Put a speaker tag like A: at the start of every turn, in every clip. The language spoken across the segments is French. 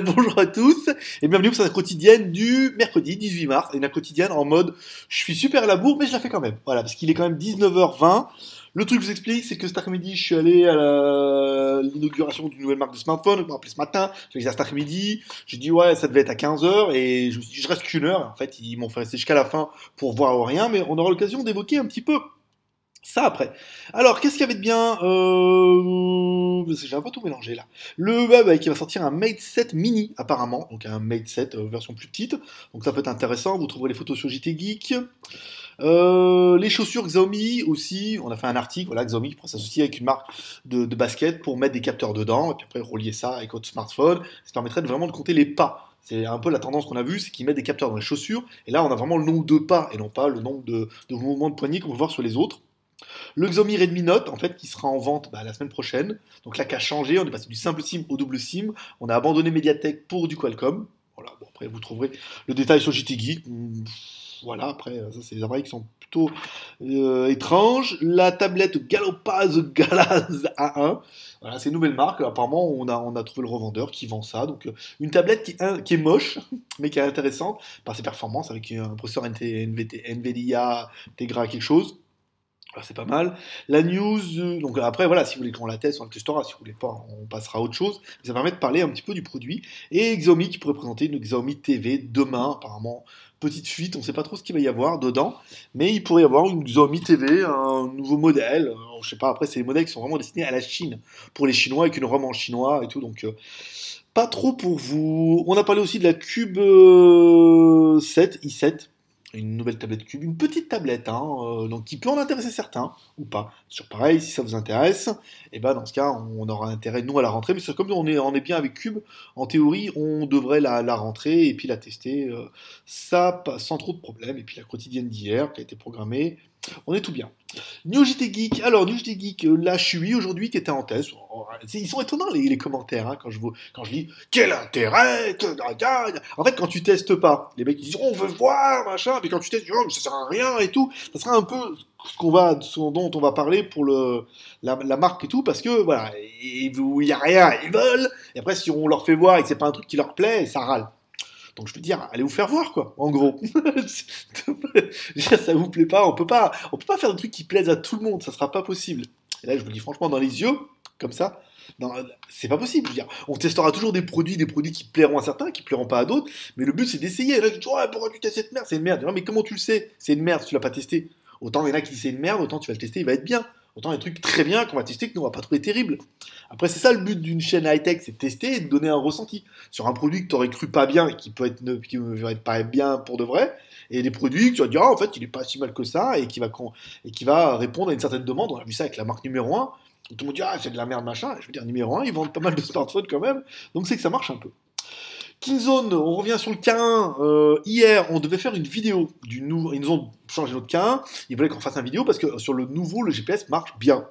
A: bonjour à tous et bienvenue pour cette quotidienne du mercredi 18 mars. Une quotidienne en mode je suis super à la bourre mais je la fais quand même. Voilà, parce qu'il est quand même 19h20. Le truc que je vous explique, c'est que cet après-midi, je suis allé à l'inauguration d'une nouvelle marque de smartphone. Je m'ai rappelé ce matin, j'ai dit ça cet après-midi. J'ai dit ouais, ça devait être à 15h et je me suis dit je reste qu'une heure. En fait, ils m'ont fait rester jusqu'à la fin pour voir rien, mais on aura l'occasion d'évoquer un petit peu ça après. Alors, qu'est-ce qu'il y avait de bien j'ai un peu tout mélangé là. Qui va sortir un Mate 7 mini apparemment, donc un Mate 7 version plus petite. Donc ça peut être intéressant. Vous trouverez les photos sur JT Geek. Les chaussures Xiaomi aussi. On a fait un article. Voilà, Xiaomi qui pourrait s'associer avec une marque de basket pour mettre des capteurs dedans et puis après relier ça avec votre smartphone. Ça permettrait de vraiment de compter les pas. C'est un peu la tendance qu'on a vue, c'est qu'ils mettent des capteurs dans les chaussures. Et là, on a vraiment le nombre de pas et non pas le nombre de mouvements de poignet qu'on peut voir sur les autres. Le Xiaomi Redmi Note, en fait, qui sera en vente la semaine prochaine. Donc là, qui a changé, on est passé du simple SIM au double SIM. On a abandonné Mediatek pour du Qualcomm. Voilà, bon, après, vous trouverez le détail sur JT Geek. Voilà, après, ça, c'est des appareils qui sont plutôt étranges. La tablette Galopaz Galaz A1. Voilà, c'est une nouvelle marque. Apparemment, on a trouvé le revendeur qui vend ça. Donc, une tablette qui est moche, mais qui est intéressante par ses performances, avec un processeur NVIDIA Tegra quelque chose. Alors, c'est pas mal. La news, donc après, voilà, si vous voulez qu'on la teste, on la testera. Si vous voulez pas, on passera à autre chose. Mais ça permet de parler un petit peu du produit. Et Xiaomi qui pourrait présenter une Xiaomi TV demain, apparemment. Petite fuite, on ne sait pas trop ce qu'il va y avoir dedans. Mais il pourrait y avoir une Xiaomi TV, un nouveau modèle. Je sais pas, après, c'est des modèles qui sont vraiment destinés à la Chine. Pour les Chinois, avec une ROM en chinois et tout. Donc, pas trop pour vous. On a parlé aussi de la Cube 7, i7. Une nouvelle tablette Cube, une petite tablette, donc qui peut en intéresser certains, ou pas. Sur pareil, si ça vous intéresse, et ben dans ce cas, on aura intérêt, nous, à la rentrée, mais c'est comme on est bien avec Cube, en théorie, on devrait la rentrer et puis la tester, ça, sans trop de problèmes, et puis la quotidienne d'hier, qui a été programmée, on est tout bien. New JT Geek, alors New JT Geek, la Chui aujourd'hui qui était en test. Ils sont étonnants les commentaires quand je lis quel intérêt En fait, quand tu testes pas, les mecs ils disent on veut voir machin, puis quand tu testes, ça sert à rien et tout. Ça sera un peu ce dont on va parler pour la marque et tout, parce que voilà, il y a rien, ils veulent. Et après, si on leur fait voir et que c'est pas un truc qui leur plaît, ça râle. Donc je peux dire, allez vous faire voir quoi, en gros. Ça vous plaît pas, on peut pas faire des trucs qui plaisent à tout le monde, ça sera pas possible. Et là je vous dis franchement dans les yeux, comme ça, c'est pas possible. Je veux dire, on testera toujours des produits qui plairont à certains, qui plairont pas à d'autres, mais le but c'est d'essayer. Et là je dis, ouais, pourquoi tu testes cette merde, c'est une merde. Non, mais comment tu le sais, c'est une merde si tu l'as pas testé. Autant il y en a qui disent c'est une merde, autant tu vas le tester, il va être bien. Autant il y a des trucs très bien qu'on va tester que nous on va pas trouver terrible. Après c'est ça le but d'une chaîne high-tech, c'est de tester et de donner un ressenti sur un produit que tu aurais cru pas bien et qui va être pas bien pour de vrai, et des produits que tu vas dire en fait il est pas si mal que ça et qui va répondre à une certaine demande. On a vu ça avec la marque numéro 1, où tout le monde dit ah c'est de la merde machin. Je veux dire numéro 1 ils vendent pas mal de smartphones quand même, donc c'est que ça marche un peu. Kingzone, on revient sur le K1. Hier, on devait faire une vidéo du nouveau. Ils nous ont changé notre K1. Ils voulaient qu'on fasse une vidéo parce que sur le nouveau, le GPS marche bien.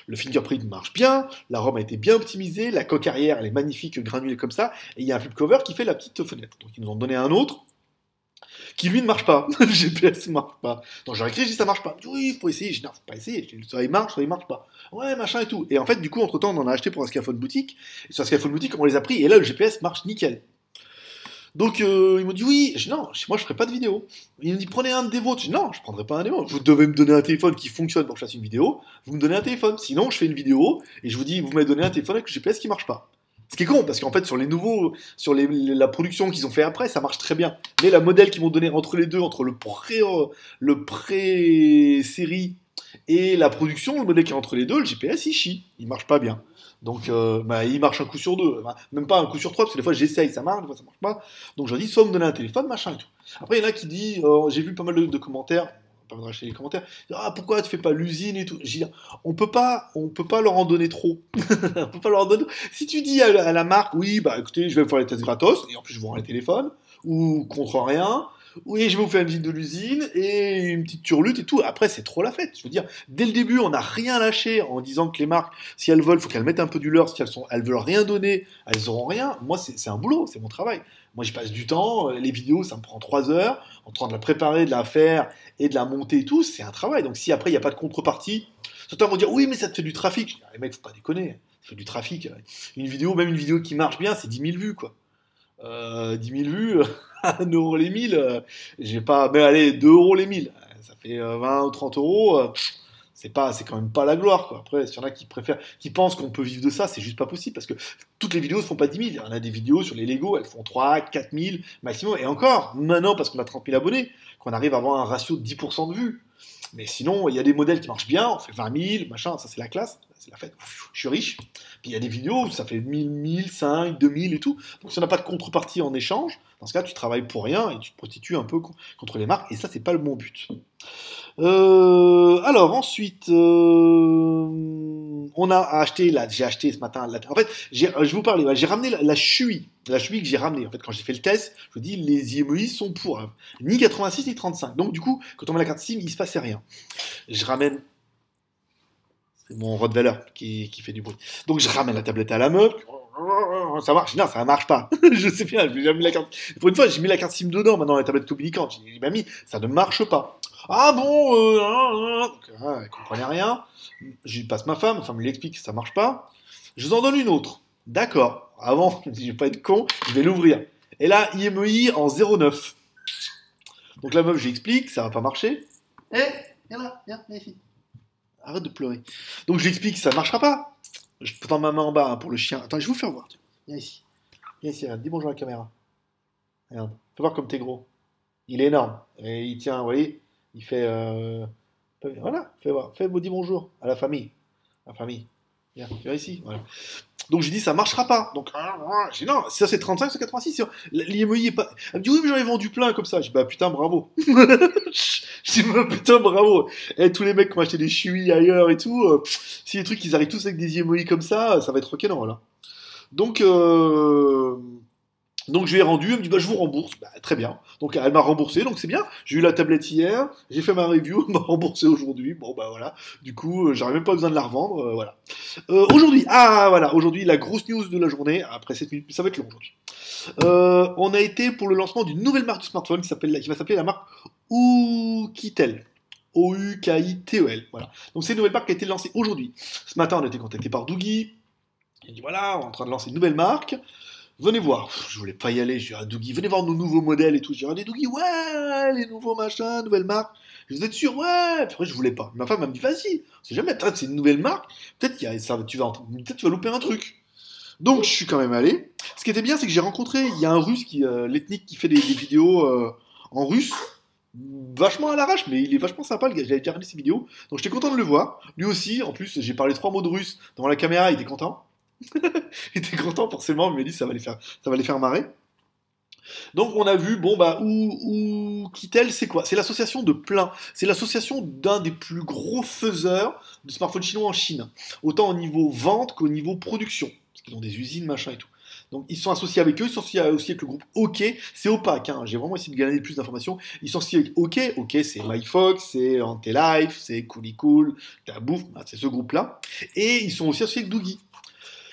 A: Le fingerprint marche bien, la ROM a été bien optimisée, la coque arrière, elle est magnifique, granulée comme ça, et il y a un flip cover qui fait la petite fenêtre. Donc ils nous ont donné un autre qui lui ne marche pas. Le GPS ne marche pas. Donc j'ai écrit, je dis ça marche pas. Je dis, oui, il faut essayer. Je dis non, faut pas essayer. Je dis, soit il marche pas. Ouais, machin et tout. Et en fait, du coup, entre temps, on en a acheté pour un Skyphone boutique. Et sur un Skyphone boutique, on les a pris, et là, le GPS marche nickel. Donc ils m'ont dit oui, je dis non, moi je ferai pas de vidéo. Ils m'ont dit prenez un des vôtres, je dis non, je prendrai pas un des vôtres. Vous devez me donner un téléphone qui fonctionne pour que je fasse une vidéo, vous me donnez un téléphone, sinon je fais une vidéo et je vous dis vous m'avez donné un téléphone avec le GPS qui marche pas. Ce qui est con, parce qu'en fait sur les nouveaux, la production qu'ils ont fait après, ça marche très bien. Mais la modèle qu'ils m'ont donné entre les deux, entre le pré-série et la production, le modèle qui est entre les deux, le GPS il chie, il marche pas bien. Donc, il marche un coup sur deux, même pas un coup sur trois, parce que des fois j'essaye, ça marche, des fois ça marche pas. Donc je leur dis, soit me donner un téléphone, machin et tout. Après, il y en a qui disent, j'ai vu pas mal de commentaires, pas mal de les commentaires, ah pourquoi tu fais pas l'usine et tout. J'ai dit, on peut pas leur en donner trop. On peut pas leur en donner. Si tu dis à la marque, oui, bah écoutez, je vais vous faire les tests gratos, et en plus je vous rends les téléphones, ou contre rien. Oui, je vais vous faire une visite de l'usine et une petite turlute et tout. Après, c'est trop la fête. Je veux dire, dès le début, on n'a rien lâché en disant que les marques, si elles veulent, il faut qu'elles mettent un peu du leur. Si elles veulent rien donner, elles auront rien. Moi, c'est un boulot, c'est mon travail. Moi, j'y passe du temps. Les vidéos, ça me prend 3 heures. En train de la préparer, de la faire et de la monter et tout, c'est un travail. Donc, si après, il n'y a pas de contrepartie, certains vont dire, oui, mais ça te fait du trafic. Je dis, les mecs, faut pas déconner. fait du trafic. Une vidéo, même une vidéo qui marche bien, c'est 10 000 vues, quoi. 10 000 vues, 1 euro les 1000, j'ai pas, mais allez, 2 euros les 1000, ça fait 20 ou 30 euros, c'est quand même pas la gloire, quoi. Après, s'il y en a qui préfèrent, qui pensent qu'on peut vivre de ça, c'est juste pas possible, parce que toutes les vidéos ne font pas 10 000. Il y en a des vidéos sur les Lego, elles font 3, 4 000 maximum, et encore, maintenant, parce qu'on a 30 000 abonnés, qu'on arrive à avoir un ratio de 10% de vues. Mais sinon, il y a des modèles qui marchent bien, on fait 20 000, machin, ça c'est la classe, c'est la fête, je suis riche. Puis il y a des vidéos où ça fait 1000, 1000, 5, 2000 et tout. Donc si on n'a pas de contrepartie en échange, dans ce cas, tu travailles pour rien et tu te prostitues un peu contre les marques, et ça, c'est pas le bon but. Alors ensuite, on a acheté, j'ai acheté ce matin, en fait, je vous parlais, j'ai ramené la Shui que j'ai ramené. En fait, quand j'ai fait le test, je vous dis, les IMEI sont pour ni 86 ni 35. Donc du coup, quand on met la carte SIM, il se passait rien. Je ramène, c'est mon Rottweiler qui fait du bruit. Donc je ramène la tablette à la meuf. Ça marche? Non, ça marche pas. Je sais bien, j'ai mis la carte. Pour une fois, j'ai mis la carte SIM dedans, maintenant la tablette communicante. J'ai dit, mamie, ça ne marche pas. Ah bon, elle comprenait rien. Je lui passe ma femme lui explique que ça marche pas. Je vous en donne une autre. D'accord. Avant, je vais pas être con, je vais l'ouvrir. Et là, IMEI en 0,9. Donc la meuf, j'explique, ça va pas marcher. Viens là, viens ici. Arrête de pleurer. Donc je lui explique que ça marchera pas. Je tends ma main en bas pour le chien. Attends, je vais vous faire voir. Viens ici. Viens ici, regarde. Dis bonjour à la caméra. Regarde. Fais voir comme t'es gros. Il est énorme. Et il tient, vous voyez, il fait... Voilà, dis bonjour à la famille. La famille. Viens ici. Voilà. Donc j'ai dit ça marchera pas. Donc j'ai dit non, ça c'est 35, c'est 86. L'IMEI est pas. Elle me dit oui mais j'en ai vendu plein comme ça. Je dis bah putain bravo. Je dis bah putain bravo. Et tous les mecs qui ont acheté des Shui ailleurs et tout, si les trucs ils arrivent tous avec des IMEI comme ça va être rock'n'roll là. Donc donc je lui ai rendu, elle me dit bah je vous rembourse, bah, très bien. Donc elle m'a remboursé, donc c'est bien. J'ai eu la tablette hier, j'ai fait ma review, elle m'a remboursé aujourd'hui. Bon bah voilà. Du coup, j'aurais même pas besoin de la revendre, voilà. Aujourd'hui la grosse news de la journée. Après 7 minutes, ça va être long aujourd'hui. On a été pour le lancement d'une nouvelle marque de smartphone qui va s'appeler la marque Oukitel. Oukitel, voilà. Donc c'est une nouvelle marque qui a été lancée aujourd'hui. Ce matin, on a été contacté par Doogui. Il dit voilà, on est en train de lancer une nouvelle marque. Venez voir. Je voulais pas y aller. Je dis à Doogui, venez voir nos nouveaux modèles et tout. Je dis à Doogui, ouais, les nouveaux machins, nouvelle marque. Je vous êtes sûr, ouais. Puis après, je voulais pas. Ma femme m'a dit, vas-y. C'est jamais. Peut-être c'est une nouvelle marque. Peut-être tu vas louper un truc. Donc, je suis quand même allé. Ce qui était bien, c'est que j'ai rencontré. Il y a un Russe l'ethnique qui fait des vidéos en russe. Vachement à l'arrache, mais il est vachement sympa, le gars. J'avais déjà regardé ses vidéos. Donc, j'étais content de le voir. Lui aussi, en plus, j'ai parlé 3 mots de russe devant la caméra. Il était content. Il était content forcément, mais il m'a dit ça va les faire marrer. Donc on a vu, bon bah, Oukitel, c'est quoi? C'est l'association de plein, c'est l'association d'un des plus gros faiseurs de smartphones chinois en Chine, autant au niveau vente qu'au niveau production, parce qu'ils ont des usines, machin et tout. Donc ils sont associés avec eux, ils sont associés aussi avec le groupe OK, c'est opaque, hein. J'ai vraiment essayé de gagner plus d'informations. Ils sont associés avec OK, c'est MyFox, c'est Antelife, c'est Coolicool, Tabouf, c'est ce groupe-là. Et ils sont aussi associés avec Doogui.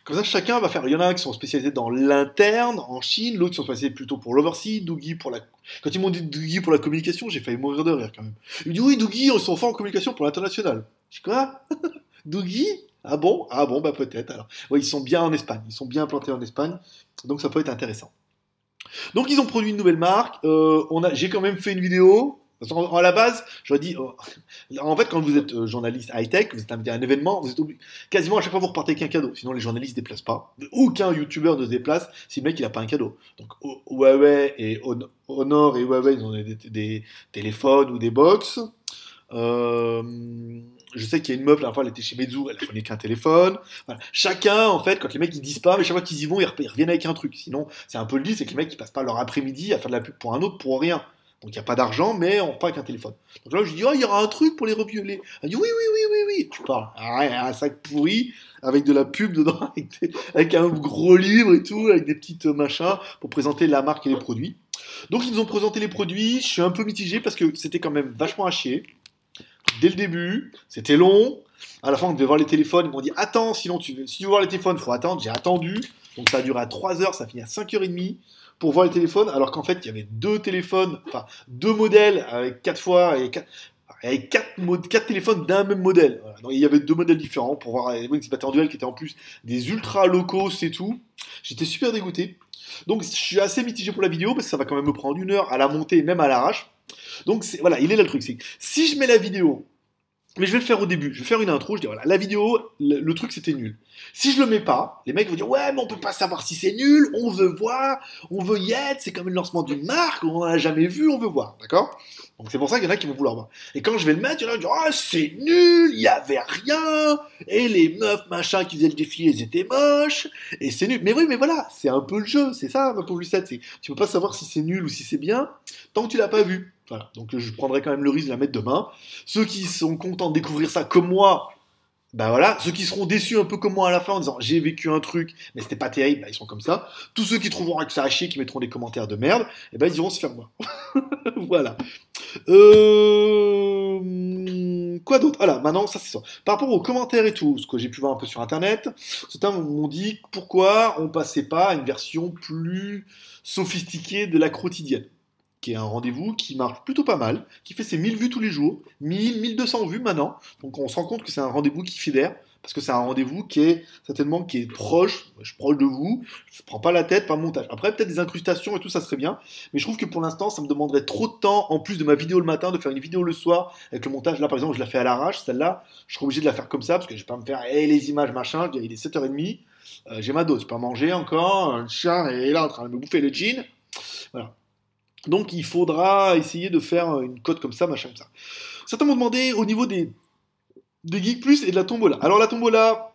A: Comme ça, chacun va faire. Il y en a qui sont spécialisés dans l'interne, en Chine, l'autre qui sont spécialisés plutôt pour l'overseas, Doogui pour la. Quand ils m'ont dit Doogui pour la communication, j'ai failli mourir de rire quand même. Il me dit oui, Doogui, ils sont forts en communication pour l'international. Je dis quoi? Doogui? Ah bon, bah peut-être alors. Oui, ils sont bien en Espagne, ils sont bien implantés en Espagne, donc ça peut être intéressant. Donc ils ont produit une nouvelle marque. J'ai quand même fait une vidéo. À la base, j'aurais dit, en fait, quand vous êtes journaliste high-tech, vous êtes invité à un événement, vous êtes quasiment à chaque fois vous repartez avec un cadeau. Sinon, les journalistes ne se déplacent pas. Aucun youtubeur ne se déplace si le mec il n'a pas un cadeau. Donc, Huawei et Honor et Huawei, ils ont des téléphones ou des box. Je sais qu'il y a une meuf, la dernière fois, elle était chez Meizu, elle prenait qu'un téléphone. Voilà. Chacun, en fait, quand les mecs ils disent pas, mais chaque fois qu'ils y vont, ils reviennent avec un truc. Sinon, c'est un peu le deal, c'est que les mecs ils passent pas leur après-midi à faire de la pub pour un autre pour rien. Donc il n'y a pas d'argent, mais on repart avec un téléphone. Donc là, je dis, oh, il y aura un truc pour les revioler. Elle dit, oui. Tu parles. Un sac pourri, avec de la pub dedans, avec un gros livre et tout, avec des petites machins, pour présenter la marque et les produits. Donc ils nous ont présenté les produits, je suis un peu mitigé, parce que c'était quand même vachement à chier. Dès le début, c'était long. À la fin, on devait voir les téléphones, ils m'ont dit, attends, si tu veux voir les téléphones, il faut attendre. J'ai attendu, donc ça a duré à 3 heures, ça a fini à 5h30. Pour voir les téléphones, alors qu'en fait, il y avait 2 téléphones, enfin 2 modèles avec 4 fois et 4. avec quatre téléphones d'un même modèle. Voilà. Donc, il y avait deux modèles différents pour voir les qui se battaient en duel, qui étaient en plus des ultra low cost et tout. J'étais super dégoûté. Donc je suis assez mitigé pour la vidéo parce que ça va quand même me prendre 1 heure à la monter, même à l'arrache. Donc voilà, il est là le truc. C'est que si je mets la vidéo, mais je vais le faire au début, je vais faire une intro, je dis voilà, la vidéo, le truc c'était nul. Si je le mets pas, les mecs vont dire ouais mais on peut pas savoir si c'est nul, on veut voir, on veut y être, c'est comme le lancement d'une marque, on en a jamais vu, on veut voir, d'accord? Donc c'est pour ça qu'il y en a qui vont vouloir voir. Et quand je vais le mettre, il y en a qui vont dire ah c'est nul, il y avait rien, et les meufs machin qui faisaient le défi, elles étaient moches, et c'est nul. Mais oui mais voilà, c'est un peu le jeu, c'est ça ma pauvre Lucette, c'est tu peux pas savoir si c'est nul ou si c'est bien tant que tu l'as pas vu. Voilà, donc je prendrai quand même le risque de la mettre demain. Ceux qui sont contents de découvrir ça comme moi, bah voilà. Ceux qui seront déçus un peu comme moi à la fin en disant j'ai vécu un truc, mais c'était pas terrible, bah ils sont comme ça. Tous ceux qui trouveront que ça a chier, qui mettront des commentaires de merde, et ben ils iront se faire voir. Voilà. Quoi d'autre? Voilà, maintenant ça c'est ça. Par rapport aux commentaires et tout, ce que j'ai pu voir un peu sur internet, certains m'ont dit pourquoi on passait pas à une version plus sophistiquée de la quotidienne qui est un rendez-vous qui marche plutôt pas mal, qui fait ses 1000 vues tous les jours, 1000, 1200 vues maintenant. Donc on se rend compte que c'est un rendez-vous qui fédère, parce que c'est un rendez-vous qui est certainement qui est proche, je suis proche de vous, je ne prends pas la tête par le montage. Après peut-être des incrustations et tout ça serait bien, mais je trouve que pour l'instant ça me demanderait trop de temps, en plus de ma vidéo le matin, de faire une vidéo le soir avec le montage. Là par exemple je la fais à l'arrache, celle-là, je serai obligé de la faire comme ça, parce que je vais pas me faire les images machin, il est 7h30, j'ai ma dose, je peux pas manger encore, le chat est là en train de me bouffer le jean, voilà. Donc il faudra essayer de faire une cote comme ça, machin comme ça. Certains m'ont demandé au niveau des Geek Plus et de la tombola. Alors la tombola,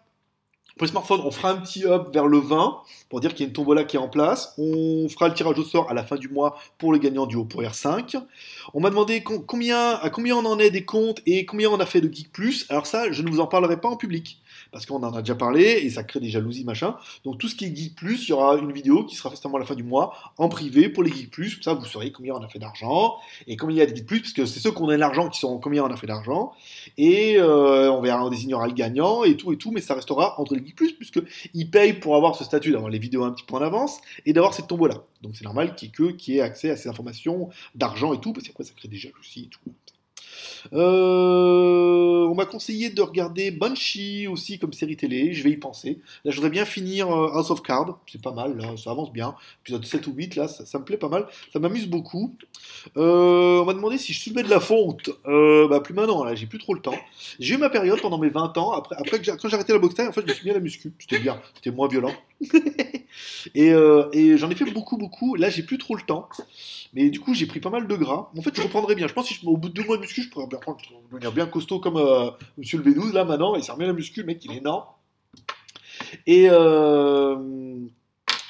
A: pour les smartphones, on fera un petit up vers le 20 pour dire qu'il y a une tombola qui est en place. On fera le tirage au sort à la fin du mois pour le gagnant du Oppo R5. On m'a demandé à combien on en est des comptes et combien on a fait de Geek Plus. Alors ça, je ne vous en parlerai pas en public. Parce qu'on en a déjà parlé et ça crée des jalousies, machin. Donc tout ce qui est Geek Plus, il y aura une vidéo qui sera facilement à la fin du mois en privé pour les Geek Plus. Comme ça, vous saurez combien on a fait d'argent et combien il y a de Geek Plus, parce que c'est ceux qui ont de l'argent qui sauront combien on a fait d'argent. Et on désignera le gagnant et tout, mais ça restera entre les Geek Plus, puisqu'ils payent pour avoir ce statut d'avoir les vidéos un petit peu en avance et d'avoir cette tombola. Donc c'est normal qu'il y ait accès à ces informations d'argent et tout, parce qu'après ça crée des jalousies et tout. On m'a conseillé de regarder Banshee aussi comme série télé, je vais y penser. Là, je voudrais bien finir House of Cards, c'est pas mal, là, ça avance bien. Épisode 7 ou 8, là, ça me plaît pas mal, ça m'amuse beaucoup. On m'a demandé si je soulevais de la fonte. Bah, plus maintenant, là, j'ai plus trop le temps. J'ai eu ma période pendant mes 20 ans, après quand j'ai arrêté la boxe taille, en fait, je me suis mis à la muscu. C'était bien, c'était moins violent. et j'en ai fait beaucoup. Là, j'ai plus trop le temps. Mais du coup, j'ai pris pas mal de gras. En fait, je reprendrai bien. Je pense que si au bout de 2 mois de muscu, je pourrais devenir bien costaud comme Monsieur le V12 là maintenant. Il s'est remis à la muscu, le mec, il est énorme. Et,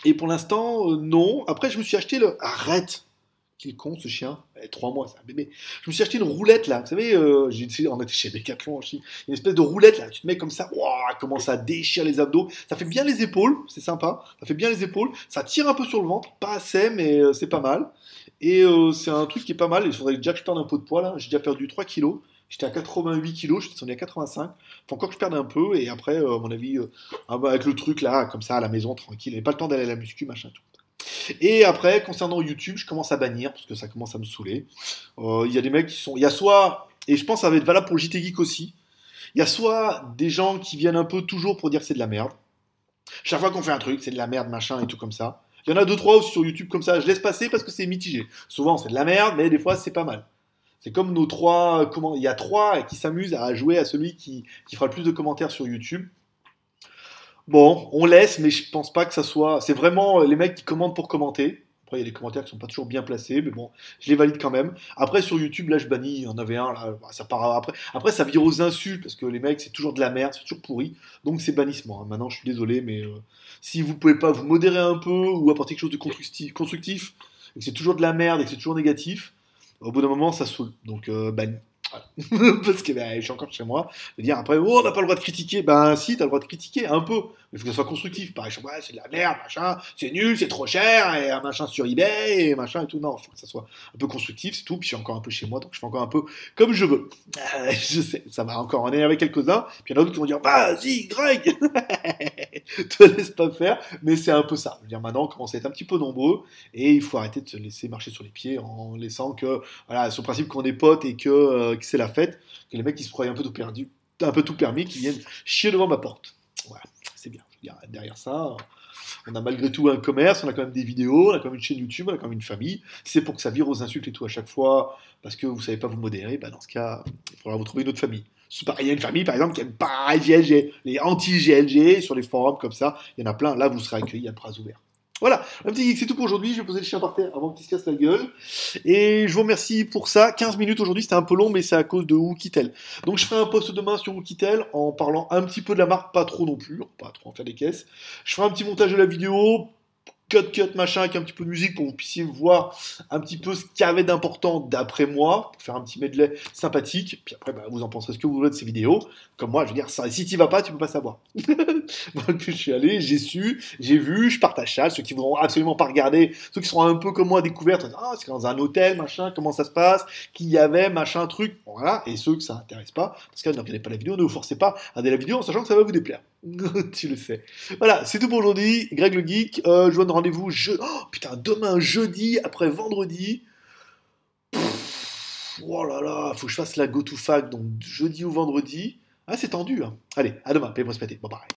A: et pour l'instant, non. Après, je me suis acheté le. Arrête! Qu'il est con ce chien, 3 mois, c'est un bébé. Je me suis acheté une roulette là, vous savez, on était chez Decathlon en Chine, une espèce de roulette là, tu te mets comme ça, wow, comment ça déchire les abdos, ça fait bien les épaules, c'est sympa, ça fait bien les épaules, ça tire un peu sur le ventre, pas assez, mais c'est pas mal. Et c'est un truc qui est pas mal, il faudrait déjà que je perde un peu de poids là, j'ai déjà perdu 3 kilos. J'étais à 88 kilos, je suis descendu à 85. Faut encore que je perde un peu, et après, à mon avis, avec le truc là, comme ça, à la maison, tranquille, et pas le temps d'aller à la muscu, machin, tout. Et après, concernant YouTube, je commence à bannir parce que ça commence à me saouler. Il y a des mecs qui sont. Il y a soit, et je pense que ça va être valable pour le JT Geek aussi, il y a soit des gens qui viennent un peu toujours pour dire que c'est de la merde. Chaque fois qu'on fait un truc, c'est de la merde, machin et tout comme ça. Il y en a 2-3 aussi sur YouTube comme ça, je laisse passer parce que c'est mitigé. Souvent, c'est de la merde, mais des fois, c'est pas mal. C'est comme nos 3. Il y a 3 qui s'amusent à jouer à celui qui fera le plus de commentaires sur YouTube. Bon, on laisse, mais je pense pas que ça soit. C'est vraiment les mecs qui commentent pour commenter. Après, il y a des commentaires qui sont pas toujours bien placés, mais bon, je les valide quand même. Après, sur YouTube, là, je bannis. Il y en avait un, là, bah, ça part après. Après, ça vire aux insultes, parce que les mecs, c'est toujours de la merde, c'est toujours pourri. Donc, c'est bannissement. Hein. Maintenant, je suis désolé, mais si vous pouvez pas vous modérer un peu ou apporter quelque chose de constructif et que c'est toujours de la merde et que c'est toujours négatif, au bout d'un moment, ça saoule. Donc, banni. Voilà. Parce que je suis encore chez moi, de dire après, oh, on n'a pas le droit de critiquer. Ben si, t'as le droit de critiquer, un peu. Mais il faut que ça soit constructif. Pareil, je suis, ouais, c'est de la merde, machin, c'est nul, c'est trop cher, et un machin sur eBay, et machin et tout. Non, il faut que ça soit un peu constructif, c'est tout. Puis je suis encore un peu chez moi, donc je fais encore un peu comme je veux. Je sais, ça va encore en énerver quelques-uns. Puis il y en a d'autres qui vont dire, vas-y, Greg, te laisse pas faire. Mais c'est un peu ça. Je veux dire, maintenant, on commence à être un petit peu nombreux, et il faut arrêter de se laisser marcher sur les pieds en laissant que, voilà, sur le principe qu'on est potes et que que c'est la fête, que les mecs qui se croient un peu tout permis, qui viennent chier devant ma porte. Voilà, c'est bien. Je veux dire, derrière ça, on a malgré tout un commerce, on a quand même des vidéos, on a quand même une chaîne YouTube, on a quand même une famille. Si c'est pour que ça vire aux insultes et tout à chaque fois, parce que vous savez pas vous modérer, bah dans ce cas, il faudra vous trouver une autre famille. C'est pareil, il y a une famille par exemple qui aime pas GLG, les anti-GLG sur les forums comme ça, il y en a plein, là vous serez accueillis à bras ouverts. Voilà, un petit geek, c'est tout pour aujourd'hui. Je vais poser le chien par terre avant qu'il se casse la gueule. Et je vous remercie pour ça. 15 minutes aujourd'hui, c'était un peu long, mais c'est à cause de Oukitel. Donc je ferai un post demain sur Oukitel en parlant un petit peu de la marque, pas trop non plus, pas trop en faire des caisses. Je ferai un petit montage de la vidéo, cut, machin, avec un petit peu de musique pour que vous puissiez voir un petit peu ce qu'il y avait d'important d'après moi, pour faire un petit medley sympathique. Puis après, bah, vous en penserez ce que vous voulez de ces vidéos. Comme moi, je veux dire, ça, si tu vas pas, tu peux pas savoir. Donc je suis allé, j'ai su, j'ai vu, je partage ça. Ceux qui voudront absolument pas regarder, ceux qui seront un peu comme moi découverts, ah, c'est dans un hôtel, machin, comment ça se passe, qu'il y avait, machin, truc, voilà. Et ceux que ça intéresse pas, parce que ne regardez pas la vidéo, ne vous forcez pas à regarder la vidéo en sachant que ça va vous déplaire. Tu le sais. Voilà, c'est tout pour aujourd'hui. Greg le Geek, je vous donne rendez-vous demain jeudi après vendredi. Oh là là, faut que je fasse la go to fac donc jeudi ou vendredi. Ah, c'est tendu, hein. Allez, à demain, paix, moi, bye bye.